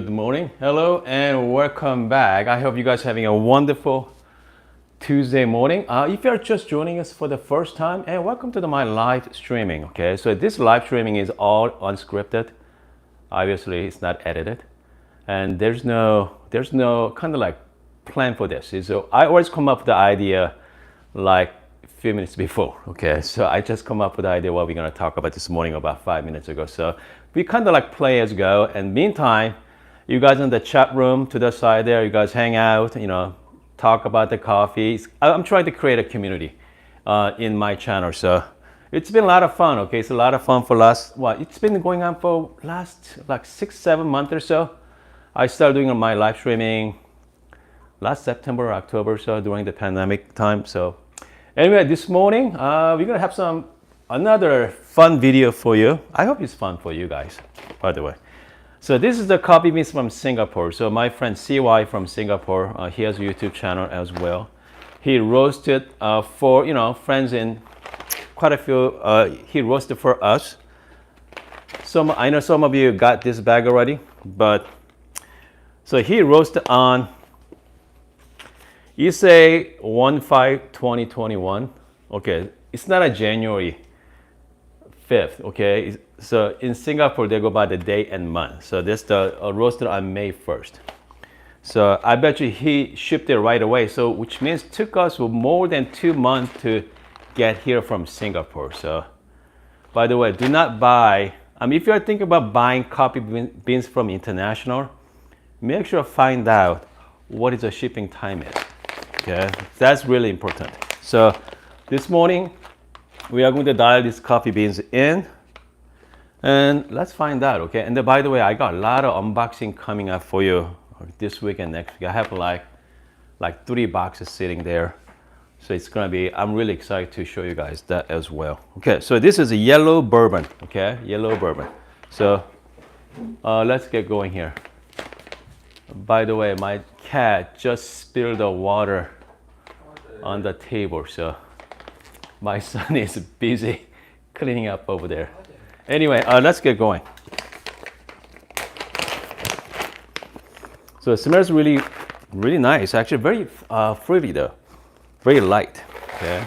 Good morning, hello, and welcome back. I hope you guys are having a wonderful Tuesday morning. If you're just joining us for the first time, and welcome to my live streaming. Okay, so this live streaming is all unscripted. Obviously, it's not edited, and there's no kind of like plan for this. So I always come up with the idea like a few minutes before. Okay, so I just come up with the idea what we're gonna talk about this morning about 5 minutes ago. So we kind of like play as go, and meantime, you guys in the chat room to the side there, you guys hang out, talk about the coffee. I'm trying to create a community in my channel, so it's been a lot of fun. Okay, it's a lot of fun for it's been going on for last like 6-7 months or so. I started doing my live streaming last September or October, so during the pandemic time. So anyway, this morning we're gonna have another fun video for you. I hope it's fun for you guys, by the way. So this is the coffee beans from Singapore. So my friend CY from Singapore, he has a YouTube channel as well. He roasted for friends in quite a few. He roasted for us. I know some of you got this bag already, but so he roasted on. You say 1/5/2021. Okay, it's not a January 5th. Okay, so in Singapore they go by the day and month. So this roasted on May 1st. So I bet you he shipped it right away. So which means it took us more than 2 months to get here from Singapore. So by the way, do not buy. If you're thinking about buying coffee beans from international, make sure to find out what is the shipping time is. Okay, that's really important. So this morning we are going to dial these coffee beans in, and let's find out. Okay, and by the way, I got a lot of unboxing coming up for you this week and next week. I have like 3 boxes sitting there, so it's gonna be. I'm really excited to show you guys that as well. Okay, so this is a yellow bourbon. Okay, yellow bourbon. So let's get going here. By the way, my cat just spilled the water on the table, so my son is busy cleaning up over there. Anyway, let's get going. So it smells really, really nice. Actually, very fruity though, very light. Okay.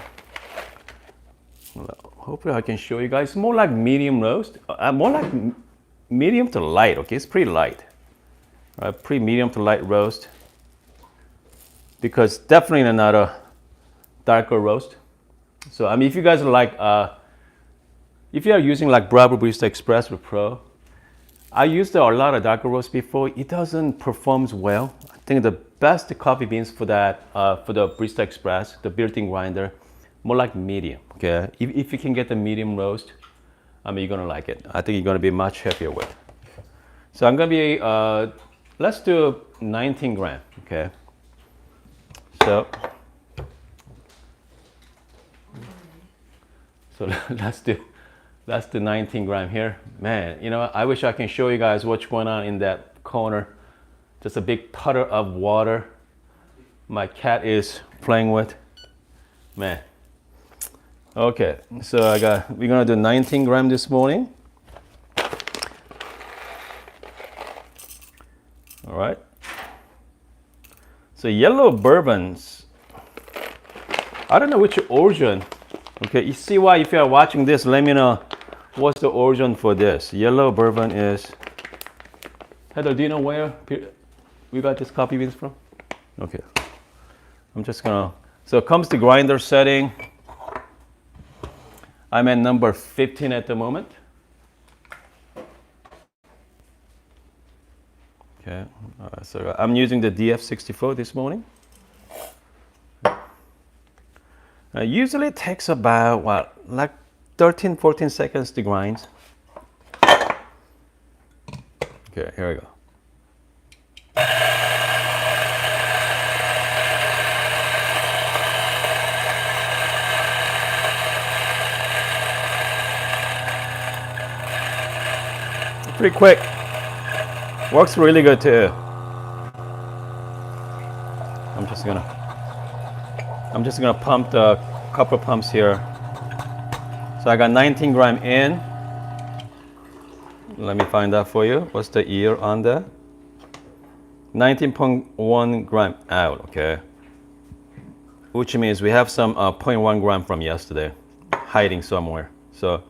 Hopefully, I can show you guys. More like medium roast, more like medium to light. Okay, it's pretty light. Pretty medium to light roast, because definitely not a darker roast. So if you guys are like, if you are using like Breville Barista Espresso Pro, I used a lot of darker roast before. It doesn't perform well. I think the best coffee beans for that, for the Barista Express, the built-in grinder, more like medium. Okay, if you can get the medium roast, you're gonna like it. I think you're gonna be much happier with. So I'm gonna be, let's do 19 gram. Okay, so let's do 19 gram here. Man, I wish I can show you guys what's going on in that corner. Just a big puddle of water my cat is playing with. Man. Okay, so we're gonna do 19 gram this morning. All right. So yellow bourbons, I don't know which origin. Okay, you see why, if you are watching this, let me know what's the origin for this. Yellow bourbon is, Heather, do you know where we got this coffee beans from? Okay, I'm just gonna, so it comes to grinder setting. I'm at number 15 at the moment. Okay, so I'm using the DF64 this morning. Usually it takes about, like 13-14 seconds to grind. Okay, here we go. Pretty quick. Works really good too. I'm just gonna pump the couple pumps here. So I got 19 gram in. Let me find that for you. What's the year on that? 19.1 gram out, okay? Which means we have some 0.1 gram from yesterday hiding somewhere. So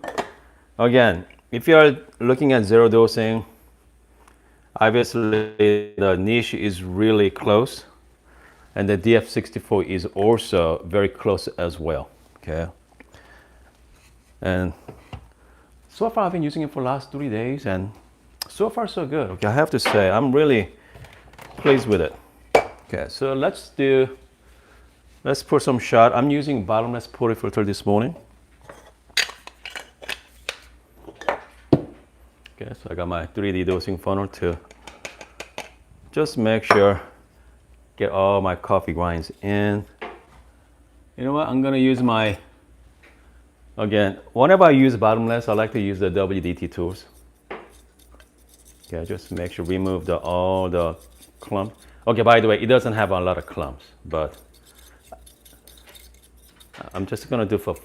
again, if you are looking at zero dosing, obviously the niche is really close, and the DF64 is also very close as well, okay? And so far I've been using it for the last 3 days, and so far so good. Okay, I have to say I'm really pleased with it. Okay, so let's pour some shot. I'm using bottomless portafilter this morning. Okay, so I got my 3D dosing funnel to just make sure get all my coffee grinds in. You know what? I'm gonna use my, again, whenever I use bottomless, I like to use the WDT tools. Okay, just make sure remove all the clumps. Okay, by the way, it doesn't have a lot of clumps, but I'm just gonna do for,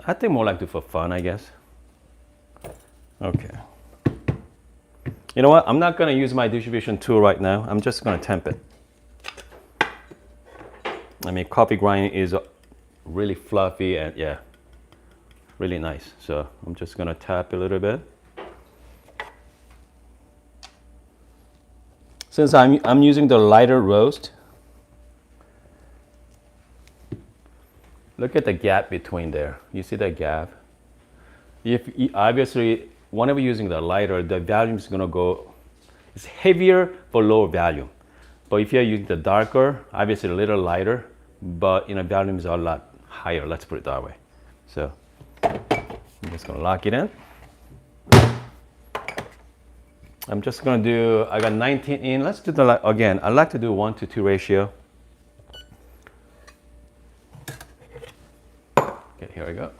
I think more like do for fun, I guess. Okay. You know what? I'm not gonna use my distribution tool right now. I'm just gonna temp it. I mean, coffee grind is really fluffy and yeah, really nice. So I'm just gonna tap a little bit. Since I'm using the lighter roast, look at the gap between there. You see that gap? Obviously, whenever you're using the lighter, the volume is gonna go, it's heavier for lower volume. But if you're using the darker, obviously a little lighter, but volume is a lot higher, let's put it that way. So I'm just gonna lock it in. I'm just gonna do, I got 19 in. Let's do the, again, I like to do 1:2 ratio. Okay, here we go.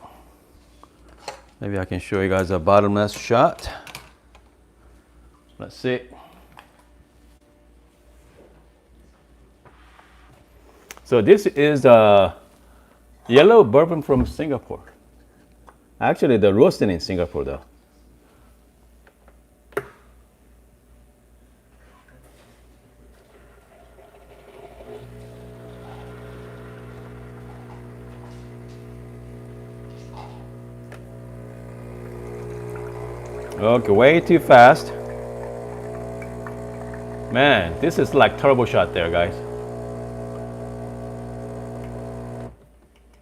Maybe I can show you guys a bottomless shot. Let's see. So this is the yellow bourbon from Singapore. Actually, they're roasted in Singapore though. Okay, way too fast. Man, this is like turbo shot there, guys.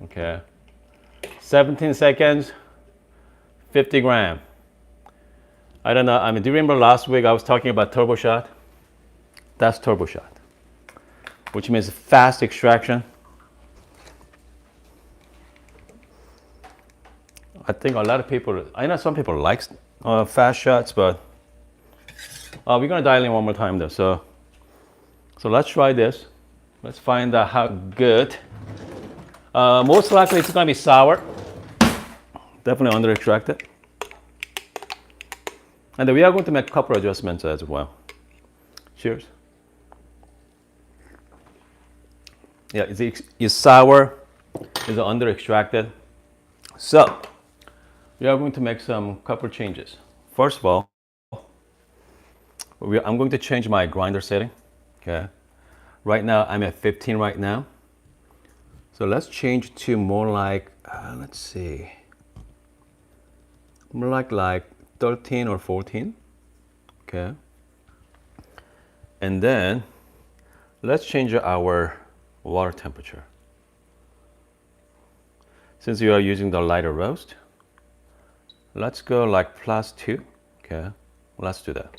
Okay. 17 seconds, 50 gram. I don't know, I mean, do you remember last week I was talking about turbo shot? That's turbo shot, which means fast extraction. I think a lot of people, I know some people like fast shots, but we're gonna dial in one more time though. So let's try this. Let's find out how good. Most likely it's gonna be sour. Definitely under extracted. And then we are going to make a couple adjustments as well. Cheers. Yeah, it's sour, it's under extracted. So we are going to make some couple changes. First of all, I'm going to change my grinder setting. Okay. Right now I'm at 15 right now. So let's change to more like, let's see, more like 13 or 14. Okay. And then let's change our water temperature. Since you are using the lighter roast, let's go like +2. Okay, let's do that.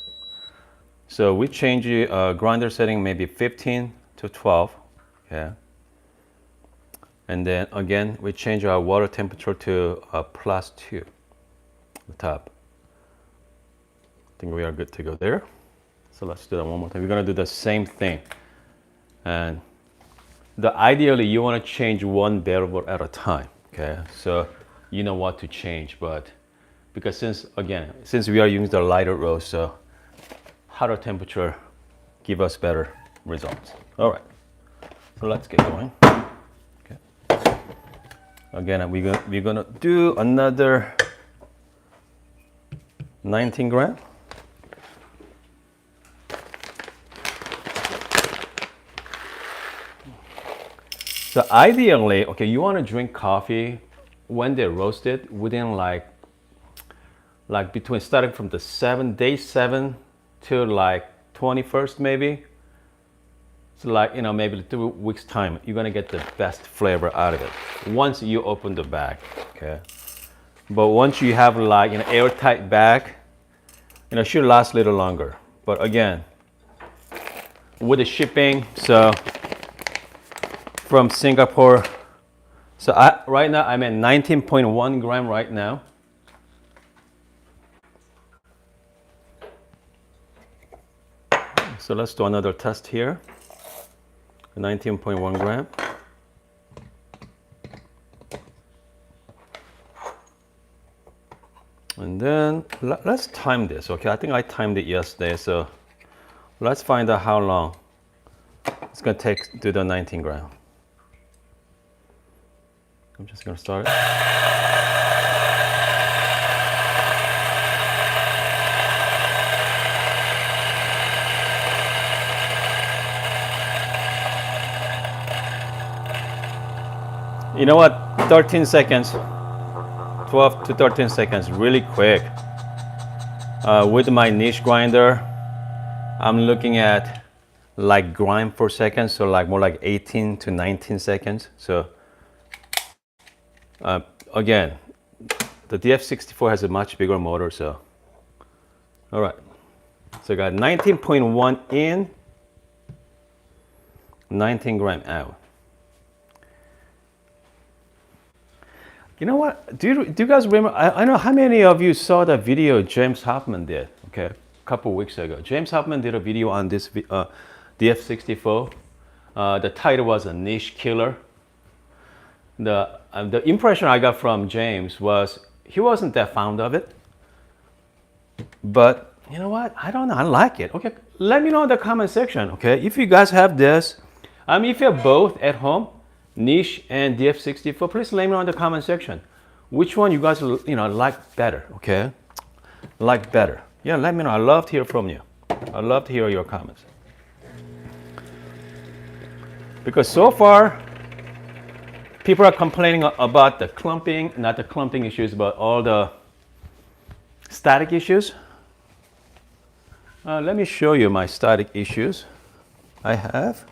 So we change the grinder setting maybe 15 to 12. Okay. And then again, we change our water temperature to +2, the top. I think we are good to go there. So let's do that one more time. We're gonna do the same thing. And ideally, you wanna change one variable at a time, okay? So you know what to change, but because since we are using the lighter roast, so hotter temperature give us better results. All right, so let's get going. Again, we're gonna do another 19 gram. So ideally, okay, you want to drink coffee when they roast it within like between starting from the day 7 to like 21st maybe. So like, you know, maybe 2 weeks time, you're gonna get the best flavor out of it once you open the bag, okay? But once you have like an airtight bag, you know, it should last a little longer. But again, with the shipping, so from Singapore, so right now I'm at 19.1 gram right now. So let's do another test here. 19.1 gram. And then let's time this, okay? I think I timed it yesterday, so let's find out how long it's gonna take to do the 19 gram. I'm just gonna start it. You know what? 13 seconds. 12 to 13 seconds, really quick. With my niche grinder, I'm looking at like grind per second, so like more like 18 to 19 seconds. So again, the DF64 has a much bigger motor, so. All right, so I got 19.1 in, 19 gram out. You know what? Do you guys remember? I know how many of you saw the video James Hoffman did, okay, a couple weeks ago. James Hoffman did a video on this DF64. The title was A Niche Killer. The impression I got from James was he wasn't that fond of it. But you know what? I don't know. I like it. Okay, let me know in the comment section, okay? If you guys have this, if you have both at home, niche and DF64, please let me know in the comment section which one you guys like better, okay? Like better. Yeah, let me know. I love to hear from you. I love to hear your comments. Because so far, people are complaining about the clumping, not the clumping issues, but all the static issues. Let me show you my static issues. I have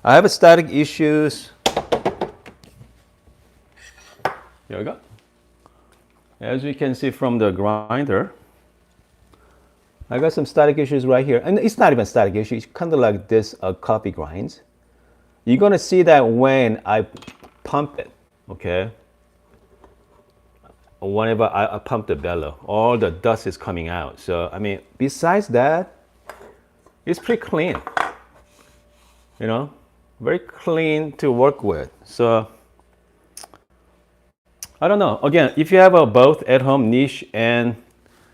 a static issues. Here we go. As you can see from the grinder, I got some static issues right here. And it's not even static issues, it's kind of like this coffee grinds. You're gonna see that when I pump it, okay? Whenever I pump the bellow, all the dust is coming out. So, besides that, it's pretty clean. You know, very clean to work with. So, I don't know. Again, if you have both at home, niche and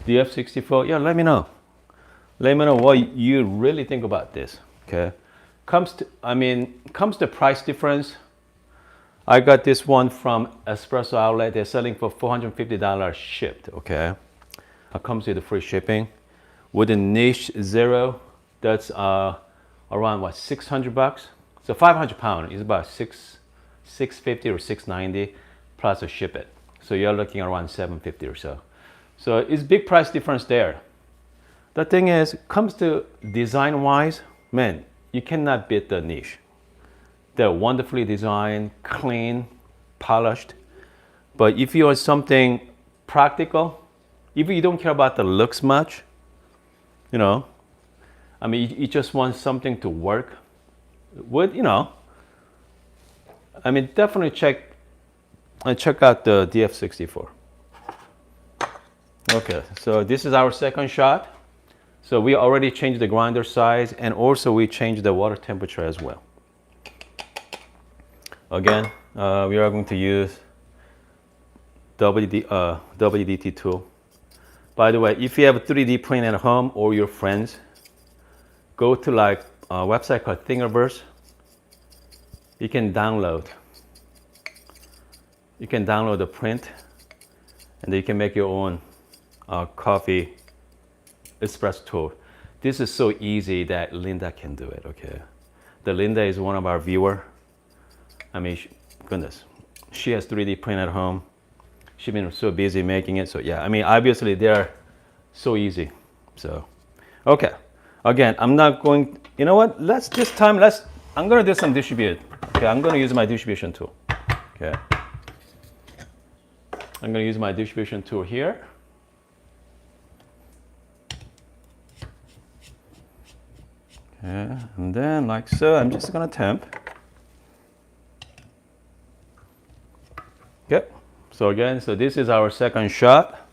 DF64, yeah, let me know. Let me know what you really think about this. Okay. Comes to price difference. I got this one from Espresso outlet. They're selling for $450 shipped. Okay. It comes with the free shipping. With the niche zero, that's around what, $600. So 500 pounds is about $650 or $690 plus to ship it. So you're looking around $750 or so. So it's big price difference there. The thing is, comes to design wise, man, you cannot beat the niche. They're wonderfully designed, clean, polished. But if you want something practical, if you don't care about the looks much, you just want something to work with, definitely check out the DF64. Okay, so this is our second shot. So we already changed the grinder size, and also we changed the water temperature as well. Again, we are going to use WDT tool. By the way, if you have a 3D print at home or your friends, go to like a website called Thingiverse. You can download the print, and then you can make your own coffee espresso tool. This is so easy that Linda can do it, okay? The Linda is one of our viewers. I mean, goodness, she has 3D print at home. She's been so busy making it. So yeah, I mean, obviously they're so easy. So, okay. Again, I'm not going, you know what? I'm going to do some distribute. Okay, I'm going to use my distribution tool. Okay. I'm going to use my distribution tool here. Okay, and then like so, I'm just going to temp. Okay. So again, so this is our second shot.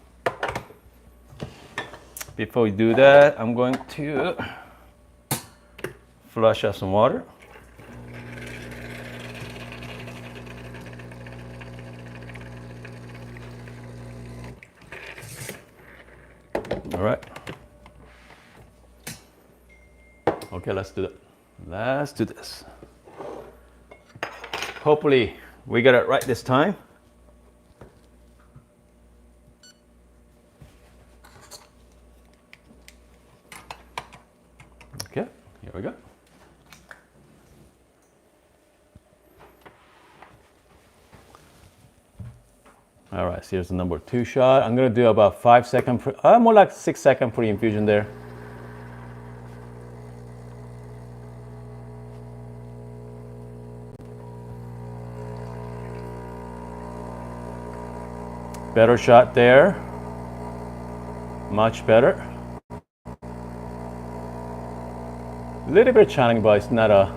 Before we do that, I'm going to flush out some water. All right. Okay, let's do that. Let's do this. Hopefully we get it right this time. Okay, here we go. All right, so here's the number 2 shot. I'm gonna do about 5 second, more like 6 second pre-infusion there. Better shot there. Much better. A little bit challenging, but it's not a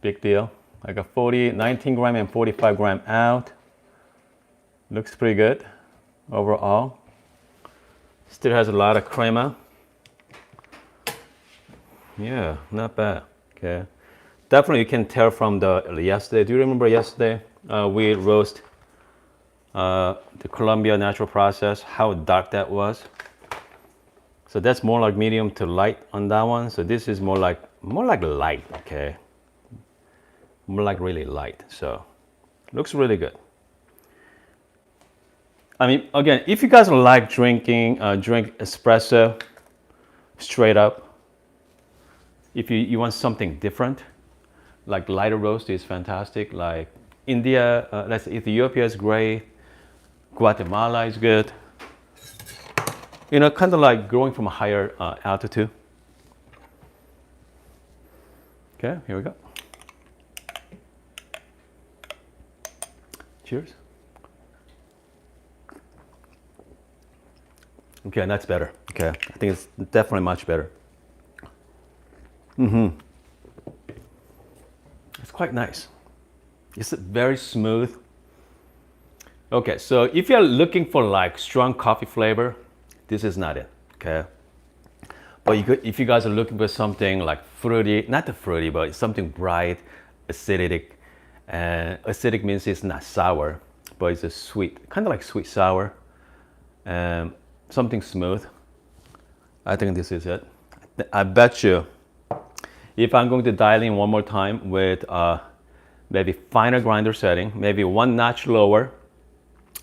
big deal. Like a 19 gram and 45 gram out. Looks pretty good overall. Still has a lot of crema. Yeah, not bad. Okay. Definitely you can tell from the yesterday. Do you remember yesterday we roast the Colombia natural process, how dark that was? So that's more like medium to light on that one. So this is more like light, okay? More like really light. So looks really good. I mean, again, if you guys like drink espresso straight up, if you want something different, like lighter roast is fantastic. Like India, let's say Ethiopia is great. Guatemala is good. You know, kind of like growing from a higher altitude. Okay, here we go. Cheers. Okay, that's better. Okay, I think it's definitely much better. It's quite nice. It's very smooth. Okay, so if you're looking for like strong coffee flavor, this is not it, okay? But if you guys are looking for something like fruity, not the fruity, but something bright, acidic, and acidic means it's not sour, but it's a sweet, kind of like sweet sour, something smooth. I think this is it. I bet you, if I'm going to dial in one more time with maybe finer grinder setting, maybe one notch lower,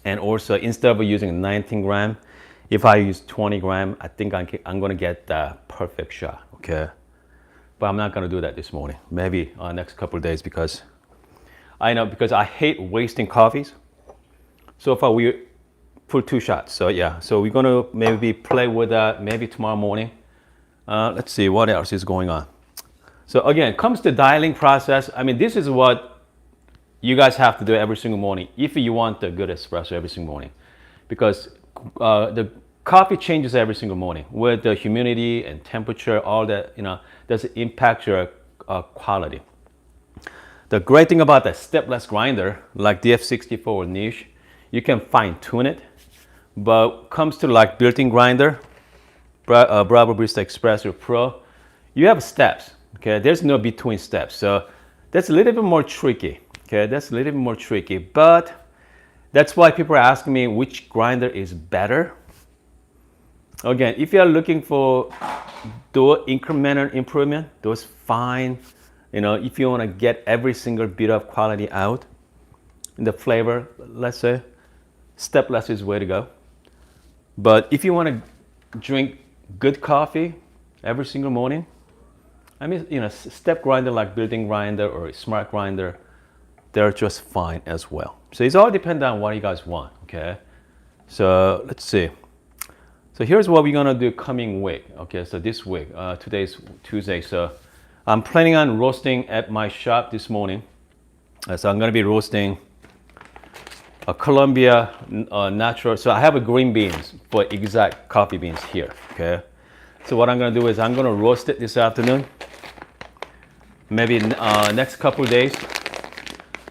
and also instead of using 19 gram, if I use 20 gram, I think I'm gonna get the perfect shot, okay? But I'm not gonna do that this morning. Maybe next couple of days, because I hate wasting coffees. So far we put 2 shots, so yeah. So we're gonna maybe play with that maybe tomorrow morning. Let's see what else is going on. So again, comes to dialing process. I mean, this is what you guys have to do every single morning if you want a good espresso every single morning, because the coffee changes every single morning with the humidity and temperature. All that, you know, does impact your quality. The great thing about the stepless grinder like DF64 or niche, you can fine tune it. But comes to like built-in grinder, Breville Barista Espresso Pro, you have steps. Okay, there's no between steps, so that's a little bit more tricky. Okay, that's a little bit more tricky, but that's why people are asking me which grinder is better. Again, if you are looking for those incremental improvement, those fine, you know, if you want to get every single bit of quality out in the flavor, let's say, stepless is the way to go. But if you want to drink good coffee every single morning, I mean, you know, step grinder like built-in grinder or a smart grinder, they're just fine as well. So it's all dependent on what you guys want, okay? So let's see. So here's what we're gonna do coming week, okay? So this week, today's Tuesday, so I'm planning on roasting at my shop this morning. So I'm gonna be roasting a Colombia natural. So I have a green beans for exact coffee beans here, okay? So what I'm gonna do is I'm gonna roast it this afternoon. Maybe next couple days.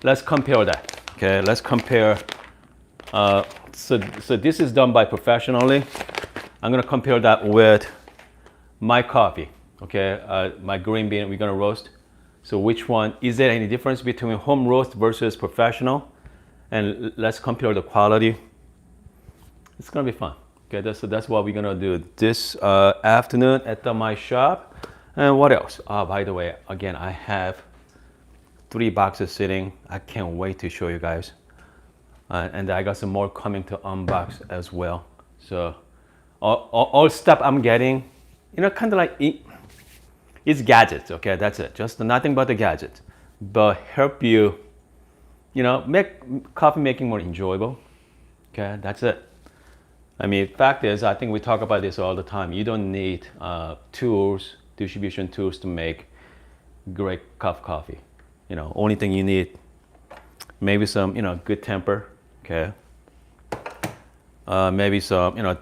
Let's compare that, okay? Let's compare. So this is done by professionally. I'm gonna compare that with my coffee, okay? My green bean we're gonna roast. So which one, is there any difference between home roast versus professional? And let's compare the quality. It's gonna be fun. Okay, so that's what we're gonna do this afternoon at my shop. And what else? By the way, again, I have 3 boxes sitting. I can't wait to show you guys. And I got some more coming to unbox as well. So all stuff I'm getting, you know, kind of like it's gadgets. Okay, that's it. Just nothing but the gadgets, but help you, you know, make coffee making more enjoyable. Okay, that's it. I mean, fact is, I think we talk about this all the time. You don't need tools, distribution tools to make great coffee. You know, only thing you need, maybe some, you know, good temper. Okay. Maybe some, you know,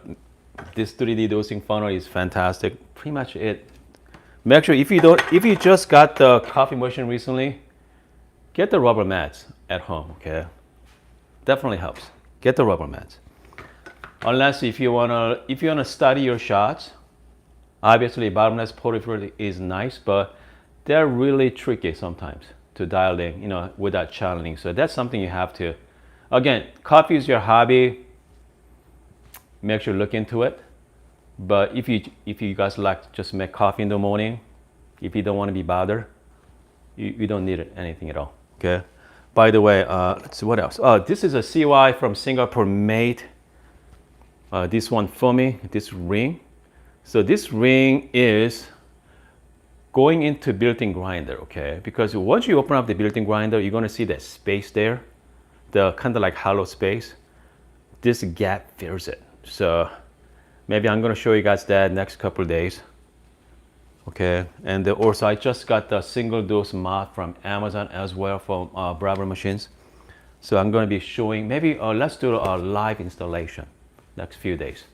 this 3D dosing funnel is fantastic. Pretty much it. Make sure if you just got the coffee machine recently, get the rubber mats at home. Okay. Definitely helps. Get the rubber mats. Unless if you wanna study your shots, obviously bottomless portfolio is nice, but they're really tricky sometimes to dial in, you know, without channeling. So that's something you have to. Again, coffee is your hobby. Make sure you look into it. But if you guys like to just make coffee in the morning, if you don't want to be bothered, you don't need anything at all. Okay. By the way, let's see what else. This is a CY from Singapore made. This one for me, this ring. So this ring is going into built-in grinder, okay? Because once you open up the built-in grinder, you're gonna see that space there, the kind of like hollow space. This gap fills it. So maybe I'm gonna show you guys that next couple of days. Okay, and also I just got the single dose mod from Amazon as well from Breville machines. So I'm gonna be showing, maybe let's do a live installation next few days.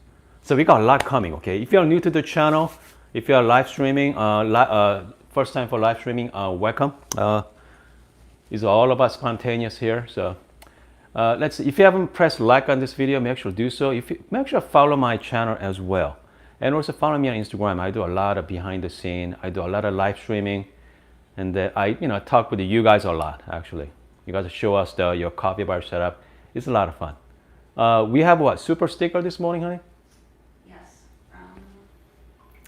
So we got a lot coming, okay? If you're new to the channel, if you're live streaming, first time for live streaming, welcome. It's all about spontaneous here. So let's see. If you haven't pressed like on this video, make sure to do so. Make sure to follow my channel as well. And also follow me on Instagram. I do a lot of behind the scene. I do a lot of live streaming. And I talk with you guys a lot, actually. You guys show us your coffee bar setup. It's a lot of fun. We have what, super sticker this morning, honey? Yes.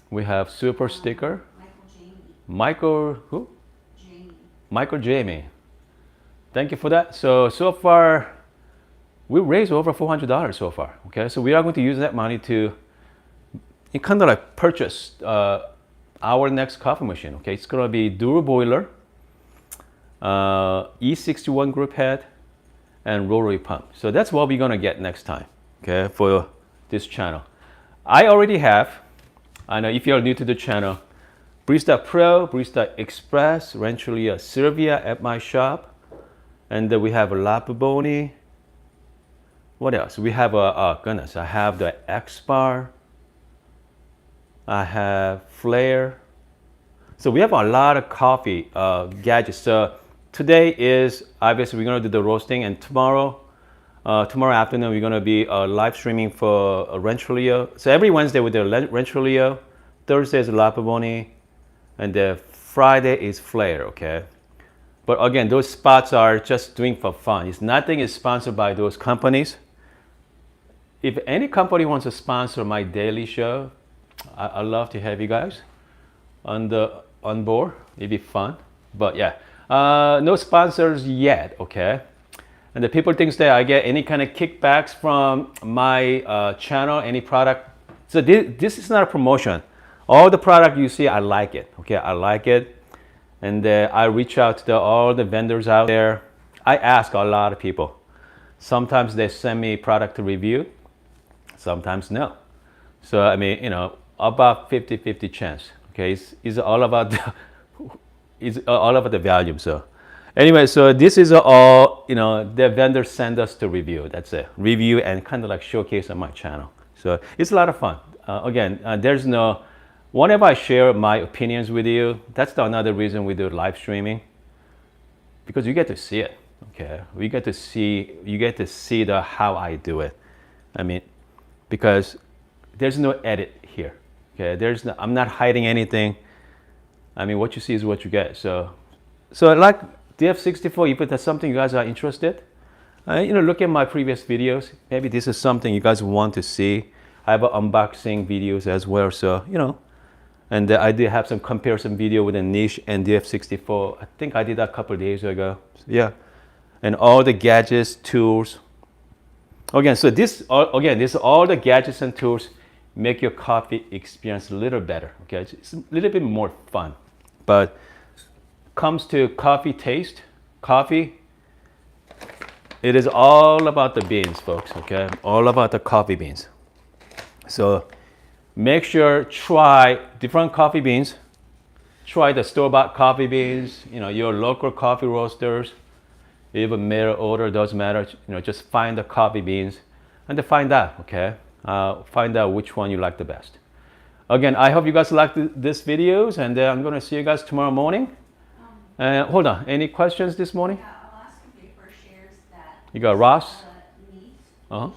We have super sticker. Michael Jamie. Michael who? Jamie. Michael Jamie. Thank you for that. So far, we raised over $400 so far. Okay, so we are going to use that money to kind of like purchase our next coffee machine. Okay, it's gonna be dual boiler, E61 group head, and rotary pump. So that's what we're gonna get next time, okay, for this channel. I already have, I know if you're new to the channel, Barista Pro, Barista Express, Rancheria Sylvia at my shop. And then we have a Lapaboni. What else? We have goodness, I have the X-Bar. I have Flair. So we have a lot of coffee gadgets. So today is, obviously we're gonna do the roasting, and tomorrow afternoon we're gonna be live streaming for Rancheria. So every Wednesday with the Rancheria, Thursday is Lapaboni, and the Friday is Flair, okay? But again, those spots are just doing for fun. Nothing is sponsored by those companies. If any company wants to sponsor my daily show, I'd love to have you guys on board. It'd be fun. But yeah, no sponsors yet, okay? And the people think that I get any kind of kickbacks from my channel, any product. So this is not a promotion. All the product you see, I like it, okay? I like it. And I reach out to all the vendors out there. I ask a lot of people. Sometimes they send me product to review, sometimes no. So I mean, you know, about 50-50 chance. Okay, it's all about it's all about the volume. So anyway, so this is all, you know, the vendors send us to review. That's it, review and kind of like showcase on my channel. So it's a lot of fun. Again, there's no, whenever I share my opinions with you, that's another reason we do live streaming, because you get to see it. Okay, you get to see the how I do it. I mean, because there's no edit here. Okay, I'm not hiding anything. I mean, what you see is what you get. So like DF64, if that's something you guys are interested, you know, look at my previous videos. Maybe this is something you guys want to see. I have unboxing videos as well. So, you know, and I did have some comparison video with a niche and DF64. I think I did that a couple of days ago. So, yeah, and all the gadgets, tools. Again, so this all the gadgets and tools make your coffee experience a little better. Okay, it's a little bit more fun. But comes to coffee taste, coffee, it is all about the beans, folks. Okay, all about the coffee beans. So make sure try different coffee beans. Try the store-bought coffee beans. You know, your local coffee roasters. Even mail order, doesn't matter. You know, just find the coffee beans and to find out. Okay, find out which one you like the best. Again, I hope you guys like this videos, and I'm gonna see you guys tomorrow morning. Hold on, any questions this morning? Yeah, Alaska Vapor shares that. You got Ross? Meat Uh-huh.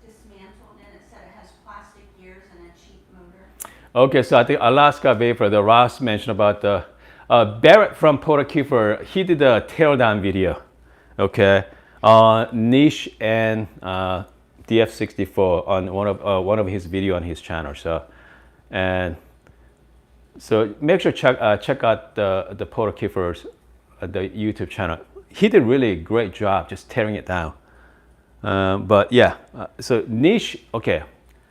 dismantled, and it said it has plastic gears and a cheap motor. Okay, so I think Alaska Vapor, the Ross mentioned about the Barrett from Puerto Kiefer. He did a teardown video. Okay, niche and DF64 on one of his video on his channel. So make sure check out the Puerto Kiefer's the YouTube channel. He did really great job just tearing it down. But yeah, so niche. Okay,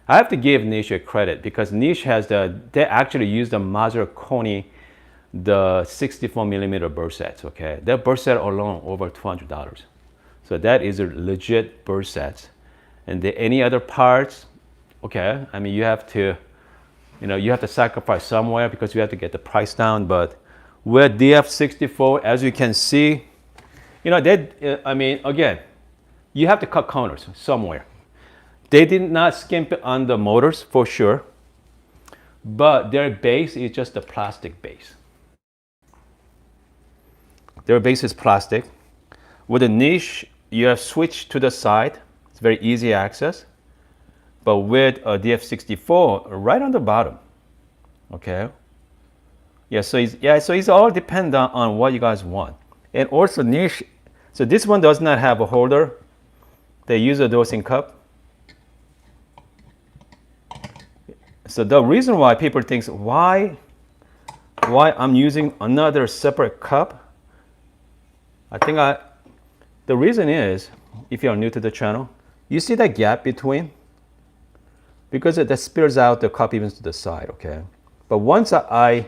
I have to give niche a credit because niche has they actually use the Mazzucconi, the 64 millimeter burst sets. Okay, that burst set alone over $200. So that is a legit burst set. And any other parts, okay, I mean, you have to sacrifice somewhere because you have to get the price down. But with DF64, as you can see, you know, I mean, again, you have to cut corners somewhere. They did not skimp on the motors for sure, but their base is just a plastic base. Their base is plastic. With a niche, you have switched to the side. It's very easy access. But with a DF64, right on the bottom. Okay. Yeah, so it's all dependent on what you guys want. And also niche, so this one does not have a holder. They use a dosing cup. So the reason why people think why I'm using another separate cup, the reason is, if you're new to the channel, you see that gap between? Because that spills out the cup even to the side, okay? But once I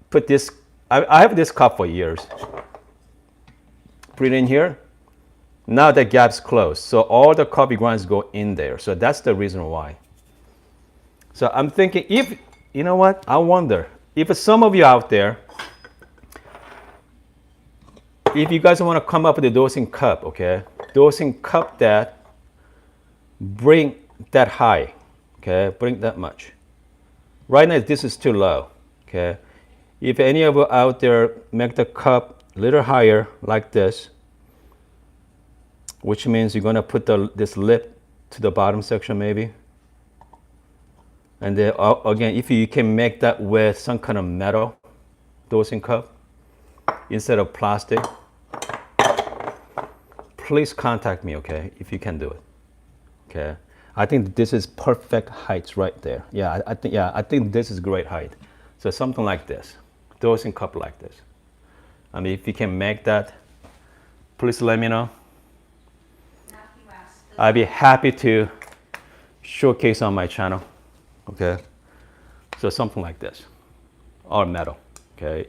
put this, I have this cup for years. Put it in here. Now the gap's closed. So all the coffee grinds go in there. So that's the reason why. So I'm thinking, if, you know what? I wonder, if some of you out there, if you guys want to come up with a dosing cup, okay? Dosing cup that bring that high, okay? Bring that much. Right now, this is too low, okay? If any of you out there make the cup a little higher like this, which means you're gonna put this lip to the bottom section maybe. And then again, if you can make that with some kind of metal dosing cup instead of plastic, please contact me, okay, if you can do it, okay? I think this is perfect height right there. Yeah, I think this is great height. So something like this, dosing cup like this. I mean, if you can make that, please let me know. I'd be happy to showcase on my channel, okay? So something like this, or metal, okay?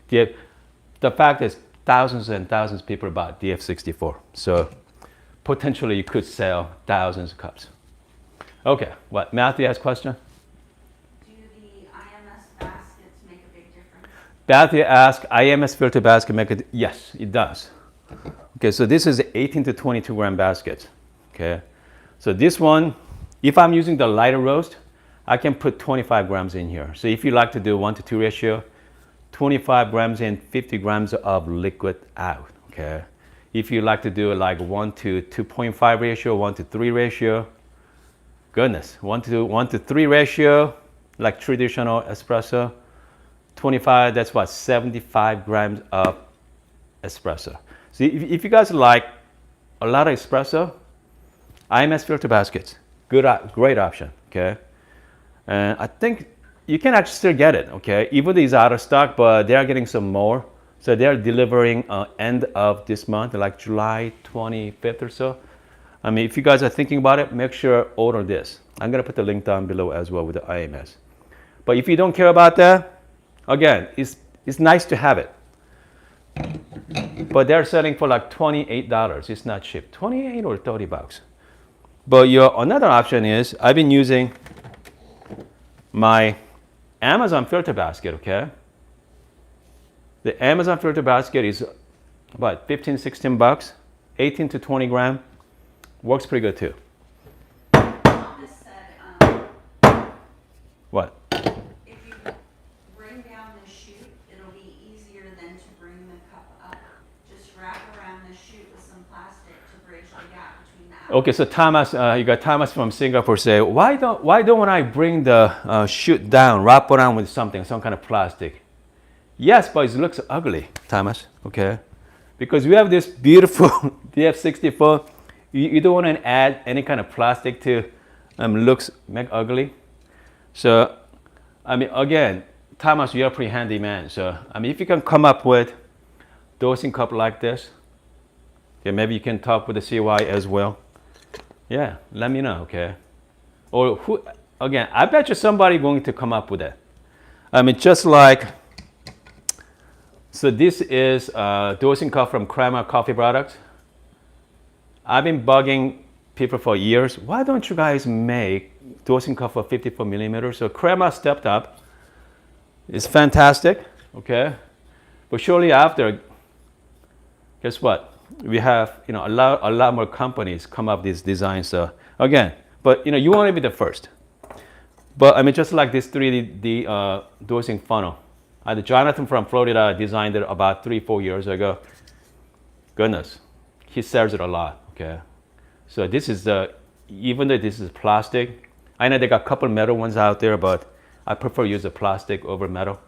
The fact is, thousands and thousands of people bought DF64. So potentially you could sell thousands of cups. Okay, what, Matthew has a question? Do the IMS baskets make a big difference? Matthew asked, IMS filter basket make it? Yes, it does. Okay, so this is 18 to 22 gram basket. Okay, so this one, if I'm using the lighter roast, I can put 25 grams in here. So if you like to do 1-to-2 ratio, 25 grams in, 50 grams of liquid out. Okay, if you like to do like 1-to-2.5 ratio, 1-to-3 ratio, goodness, 1-to-3 ratio, like traditional espresso, 25, that's what, 75 grams of espresso. So if you guys like a lot of espresso, IMS filter baskets, great option, okay? And I think you can actually still get it, okay? Even though it's out of stock, but they are getting some more. So they're delivering end of this month, like July 25th or so. I mean, if you guys are thinking about it, make sure order this. I'm gonna put the link down below as well with the IMS. But if you don't care about that, again, it's nice to have it. But they're selling for like $28. It's not cheap, 28 or 30 bucks. But another option is, I've been using my Amazon filter basket, okay? The Amazon filter basket is about 15, 16 bucks, 18 to 20 gram. Works pretty good too. Thomas said, What? if you bring down the chute, it'll be easier than to bring the cup up. Just wrap around the chute with some plastic to bridge the gap between the Okay, so Thomas, you got Thomas from Singapore say, why don't I bring the chute down, wrap around with something, some kind of plastic? Yes, but it looks ugly, Thomas, okay? Because we have this beautiful DF64, you don't want to add any kind of plastic to make ugly. So, I mean, again, Thomas, you're a pretty handy man. So, I mean, if you can come up with dosing cup like this, okay, maybe you can talk with the CY as well. Yeah, let me know, okay? Or who, again, I bet you somebody going to come up with it. I mean, just like, so this is a dosing cup from Crema Coffee Products. I've been bugging people for years. Why don't you guys make dosing cup for 54 millimeters? So Crema stepped up. It's fantastic, okay? But shortly after, guess what? We have a lot more companies come up with these designs. So again, but you want to be the first. But I mean, just like this 3D dosing funnel. Jonathan from Florida designed it about 3-4 years ago. Goodness, he sells it a lot. Okay, so this is even though this is plastic, I know they got a couple metal ones out there, but I prefer use the plastic over metal.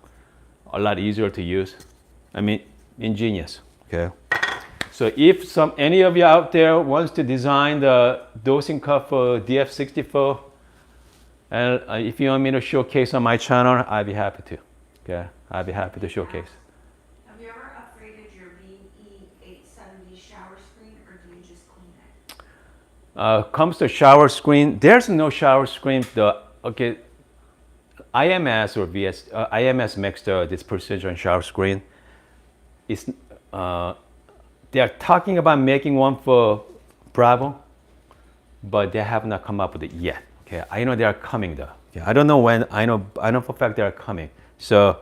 A lot easier to use. I mean, ingenious. Okay, so if any of you out there wants to design the dosing cup for DF64, and if you want me to showcase on my channel, I'd be happy to. Okay, I'd be happy to showcase. Have you ever upgraded your VE870 shower screen, or do you just clean it? Comes to shower screen, there's no shower screen. IMS or IMS makes this precision shower screen. They are talking about making one for Breville, but they have not come up with it yet. Okay, I know they are coming though. Okay, I don't know when. I know for a fact they are coming. So,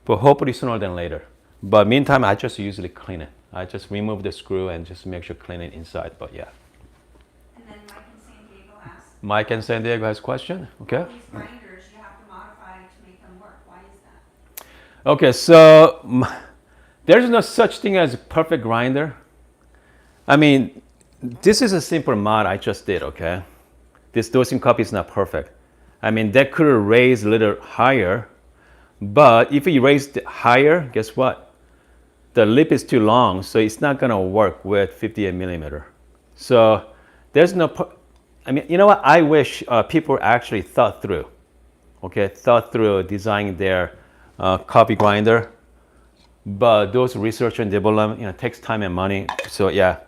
but hopefully sooner than later. But meantime, I just usually clean it. I just remove the screw and just make sure clean it inside. But yeah. And then Mike in San Diego asked, Mike in San Diego has a question. Okay. these grinders you have to modify to make them work. Why is that? Okay, so there's no such thing as a perfect grinder. I mean, this is a simple mod I just did, okay? This dosing cup is not perfect. I mean, that could have raised a little higher, but if you raise it higher, guess what? The lip is too long, so it's not gonna work with 58 millimeter. So there's no, I mean, you know what? I wish people actually thought through designing their coffee grinder. But those research and development, takes time and money. So yeah,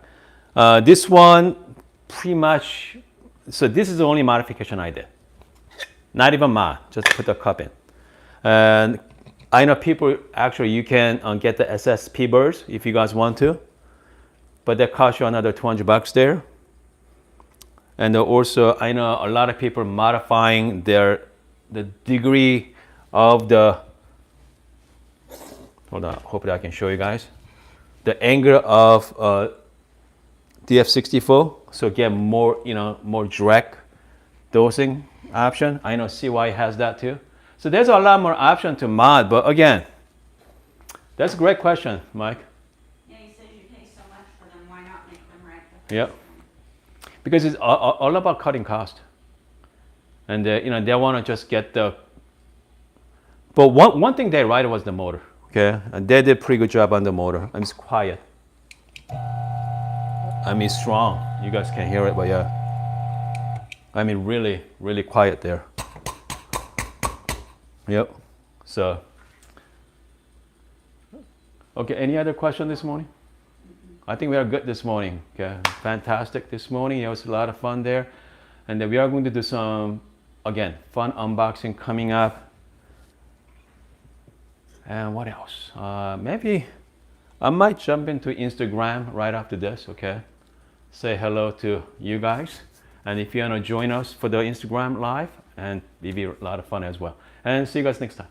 this one pretty much. So this is the only modification I did. Not even mod, just put the cup in. And I know people actually you can get the SSP birds if you guys want to, but that costs you another $200 there. And also I know a lot of people modifying the degree of the, hold on, hopefully I can show you guys the angle of DF64, so get more, more direct dosing option. I know CY has that too. So there's a lot more option to mod, but again, that's a great question, Mike. Yeah, he says you pay so much for them, why not make them right? Yep. Because it's all about cutting cost. And they want to just get the, but one thing they right was the motor, okay? And they did a pretty good job on the motor, and it's quiet. I mean, strong. You guys can hear it, but yeah. I mean, really, really quiet there. Yep. So, okay, any other question this morning? I think we are good this morning. Okay, fantastic this morning. It was a lot of fun there. And then we are going to do some, again, fun unboxing coming up. And what else? Maybe I might jump into Instagram right after this, okay? Say hello to you guys. And if you want to join us for the Instagram live, and it'll be a lot of fun as well. And see you guys next time.